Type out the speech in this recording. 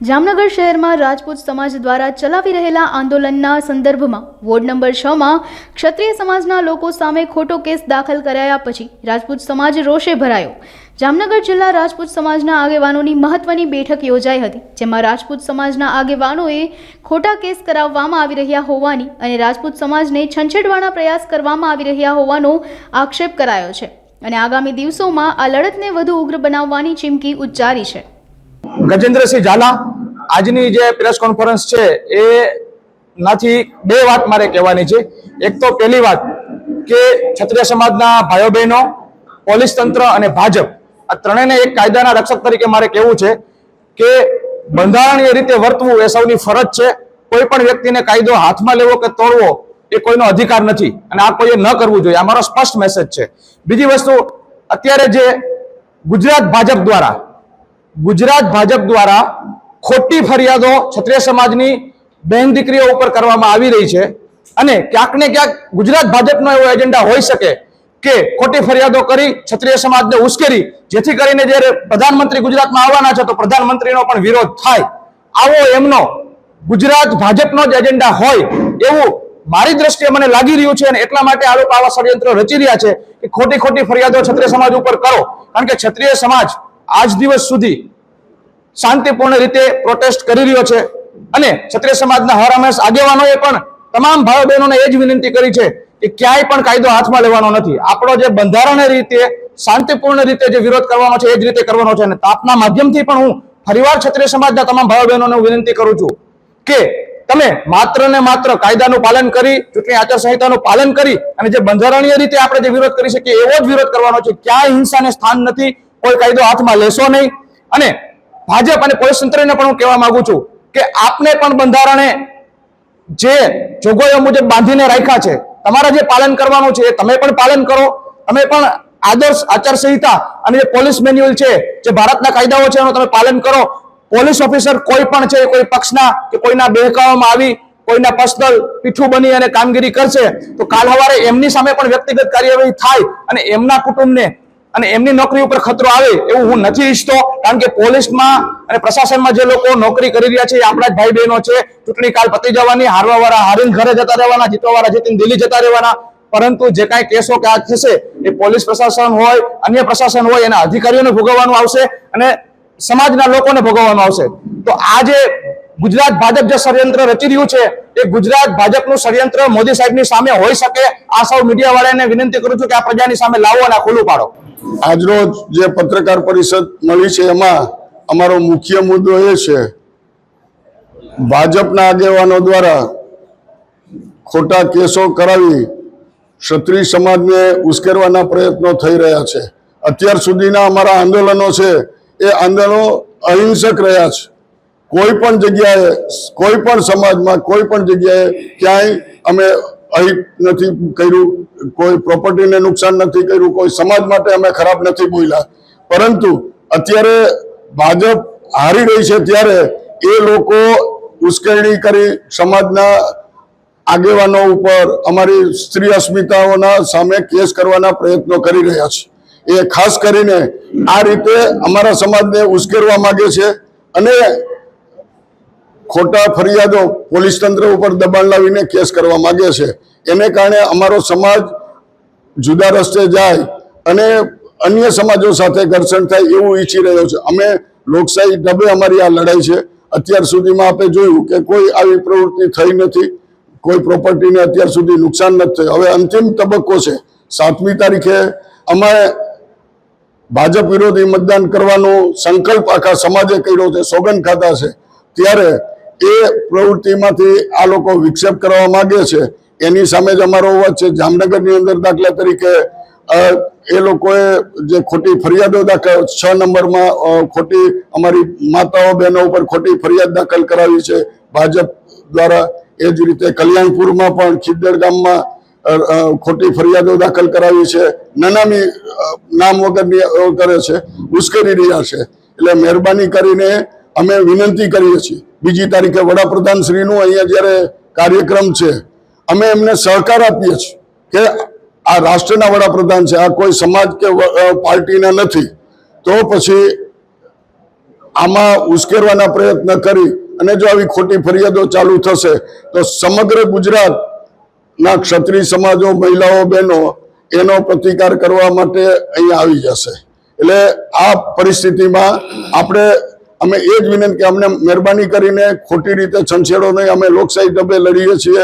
જામનગર શહેરમાં રાજપૂત સમાજ દ્વારા ચલાવી રહેલા આંદોલનના સંદર્ભમાં વોર્ડ નંબર 6 માં ક્ષત્રિય સમાજના લોકો સામે ખોટો કેસ દાખલ કરાયા પછી રાજપૂત સમાજ રોષે ભરાયો। જામનગર જિલ્લા રાજપૂત સમાજના આગેવાનોની મહત્વની બેઠક યોજાઈ હતી, જેમાં રાજપૂત સમાજના આગેવાનોએ ખોટા કેસ કરાવવામાં આવી રહ્યા હોવાની અને રાજપૂત સમાજને છંછેડવાના પ્રયાસ કરવામાં આવી રહ્યા હોવાનો આક્ષેપ કરાયો છે અને આગામી દિવસોમાં આ લડતને વધુ ઉગ્ર બનાવવાની ચીમકી ઉચ્ચારી છે। ગજેન્દ્રસિંહ ઝાલા આજની જે પ્રેસ કોન્ફરન્સ છે એ નાથી બે વાત મારે કહેવાની છે। એક તો પહેલી વાત કે ક્ષત્રિય સમાજના ભાઈઓ બહેનો, પોલીસ તંત્ર અને ભાજપ આ ત્રણેયને એક કાયદાના રક્ષક તરીકે મારે કહેવું છે કે બંધારણીય રીતે વર્તવું એ સૌની ફરજ છે। કોઈ પણ વ્યક્તિને કાયદો હાથમાં લેવો કે તોડવો એ કોઈનો અધિકાર નથી અને આ કોઈએ ન કરવું જોઈએ, આ મારો સ્પષ્ટ મેસેજ છે। બીજી વસ્તુ, અત્યારે જે ગુજરાત ભાજપ દ્વારા ખોટી ફરિયાદો ક્ષત્રિય સમાજની બહેન દીકરીઓ ઉપર કરવામાં આવી રહી છે અને ક્યાંક ને ક્યાંક ગુજરાત ભાજપનો એવો એજન્ડા હોઈ શકે કે ખોટી ફરિયાદો કરી ક્ષત્રિય સમાજને ઉશ્કેરી, જેથી કરીને જ્યારે પ્રધાનમંત્રી ગુજરાતમાં આવવાના છે તો પ્રધાનમંત્રીનો પણ વિરોધ થાય, આવો એમનો ગુજરાત ભાજપનો જ એજન્ડા હોય એવું મારી દ્રષ્ટિએ મને લાગી રહ્યું છે અને એટલા માટે આ લોકો આવા ષડયંત્ર રચી રહ્યા છે કે ખોટી ફરિયાદો ક્ષત્રિય સમાજ ઉપર કરો। કારણ કે ક્ષત્રિય સમાજ આજ દિવસ સુધી શાંતિપૂર્ણ રીતે પ્રોટેસ્ટ કરી રહ્યો છે અને ક્ષત્રિય સમાજના હર હંમેશ આગેવાનોએ પણ તમામ ભાઈઓ બહેનોને એ જ વિનંતી કરી છે કે ક્યાંય પણ કાયદો હાથમાં લેવાનો નથી। આપણો જે બંધારણીય રીતે શાંતિપૂર્ણ રીતે જે વિરોધ કરવાનો છે એ જ રીતે કરવાનો છે અને આપના માધ્યમથી પણ હું ફરીવાર ક્ષત્રિય સમાજના તમામ ભાઈઓ બહેનોને વિનંતી કરું છું કે તમે માત્ર ને માત્ર કાયદાનું પાલન કરી, ચૂંટણી આચારસંહિતાનું પાલન કરી અને જે બંધારણીય રીતે આપણે જે વિરોધ કરી શકીએ એવો જ વિરોધ કરવાનો છે। ક્યાંય હિંસાને સ્થાન નથી, કોઈ કાયદો હાથમાં લેશો નહીં। અને ભાજપ અને પોલીસ તંત્રને પણ હું કહેવા માંગુ છું કે આપને પણ બંધારણે જે જોગવાઈઓ મુજબ બાંધીને રાખ્યા છે, તમારે જે પાલન કરવાનું છે એ તમે પણ પાલન કરો। તમે પણ આદર્શ આચારસંહિતા અને જે પોલીસ મેન્યુઅલ છે, જે ભારતના કાયદાઓ છે એનું તમે પાલન કરો। પોલીસ ઓફિસર કોઈ પણ છે, કોઈ પક્ષના કે કોઈના બહેકાવામાં આવી કોઈના પર્સનલ પીઠું બની અને કામગીરી કરશે તો કાલ સવારે એમની સામે પણ વ્યક્તિગત કાર્યવાહી થાય અને એમના કુટુંબને અને એમની નોકરી ઉપર ખતરો આવે એવું હું નથી ઈચ્છતો। કારણ કે પોલીસમાં અને પ્રશાસનમાં જે લોકો નોકરી કરી રહ્યા છે એ આપણા જ ભાઈ બહેનો છે। ચૂંટણી કાલ પતી જવાની, હારવાવાળા હારીને ઘરે જતા રહેવાના, જીતવાવાળા જીતીને દિલ્હી જતા રહેવાના, પરંતુ જે કાંઈ કેસો કે આ થશે એ પોલીસ પ્રશાસન હોય, અન્ય પ્રશાસન હોય એના અધિકારીઓને ભોગવવાનું આવશે અને સમાજના લોકોને ભોગવવાનું આવશે। તો આ જે ગુજરાત ભાજપ જે ષડયંત્ર રચી રહ્યું છે એ ગુજરાત ભાજપનું ષડયંત્ર મોદી સાહેબની સામે હોઈ શકે। આ સૌ મીડિયા વાળાને વિનંતી કરું છું કે આ પ્રજાની સામે લાવો અને ખુલ્લું પાડો। આજરોજ જે પત્રકાર પરિષદ મળી છે એમાં અમારો મુખ્ય મુદ્દો એ છે ભાજપના આગેવાનો દ્વારા ખોટા કેસો કરાવી ક્ષત્રિય સમાજને ઉશ્કેરવાના પ્રયત્નો થઈ રહ્યા છે। અત્યાર સુધીના અમારા આંદોલનો છે એ આંદોલનો અહિંસક રહ્યા છે। કોઈ પણ જગ્યાએ, કોઈ પણ સમાજમાં, કોઈ પણ જગ્યાએ ક્યાંય અમે અહિત નથી કર્યું, કોઈ પ્રોપર્ટીને નુકસાન નથી કર્યું, કોઈ સમાજ માટે અમે ખરાબ નથી બોલ્યા। પરંતુ અત્યારે ભાજપ હારી રહી છે ત્યારે એ લોકો ઉશ્કેરણી કરી સમાજના આગેવાનો ઉપર, અમારી સ્ત્રી અસ્મિતાઓના સામે કેસ કરવાના પ્રયત્નો કરી રહ્યા છે। એ ખાસ કરીને આ રીતે અમારા સમાજને ઉશ્કેરવા માંગે છે અને ખોટા ફરિયાદો પોલીસ તંત્ર ઉપર દબાણ લાવીને કેસ કરવા માંગે છે। એને કારણે અમારો સમાજ જુદા રસ્તે જાય અને અન્ય સમાજો સાથે ઘર્ષણ થાય એવું ઈચ્છી રહ્યો છે। અમે લોકશાહી ઢબે અમારી આ લડાઈ છે। અત્યાર સુધીમાં આપણે જોયું કે કોઈ આવી પ્રવૃત્તિ થઈ નથી, કોઈ પ્રોપર્ટીને અત્યાર સુધી નુકસાન નથી થયું। હવે અંતિમ તબક્કો છે, 7મી તારીખે અમે ભાજપ વિરોધી મતદાન કરવાનો સંકલ્પ આખા સમાજે કર્યો છે, સોગંદ ખાધા છે, ત્યારે એ પ્રવૃત્તિમાંથી આ લોકો વિક્ષેપ કરવા માંગે છે એની સામે જ અમારો અવાજ છે। જામનગરની અંદર દાખલા તરીકે એ લોકોએ જે ખોટી ફરિયાદો દાખલ 6 નંબરમાં ખોટી અમારી માતાઓ બહેનો ઉપર ખોટી ફરિયાદ દાખલ કરાવી છે ભાજપ દ્વારા। એ જ રીતે કલ્યાણપુરમાં પણ ખીદ્દર ગામમાં ખોટી ફરિયાદો દાખલ કરાવી છે, નનામી નામ વગરની કરે છે, ઉશ્કેરી રહ્યા છે। એટલે મહેરબાની કરીને અમે વિનંતી કરીએ છીએ 2જી તારીખે વડાપ્રધાન શ્રીનું અહીંયા જ્યારે કાર્યક્રમ છે અમે એમને સહકાર આપીએ છીએ કે આ રાષ્ટ્રના વડાપ્રધાન છે, આ કોઈ સમાજ કે પાર્ટીના નથી, તો પછી આમાં ઉશ્કેરવાના પ્રયત્ન કરી અને જો આવી ખોટી ફરિયાદો ચાલુ થશે તો સમગ્ર ગુજરાતના ક્ષત્રિય સમાજો, મહિલાઓ, બહેનો એનો પ્રતિકાર કરવા માટે અહીંયા આવી જશે. એટલે આ પરિસ્થિતિમાં અમે એ જ વિનંતી કે અમને મહેરબાની કરીને ખોટી રીતે છંછેડો નહીં. અમે લોકશાહી ઢબે લડીએ છીએ.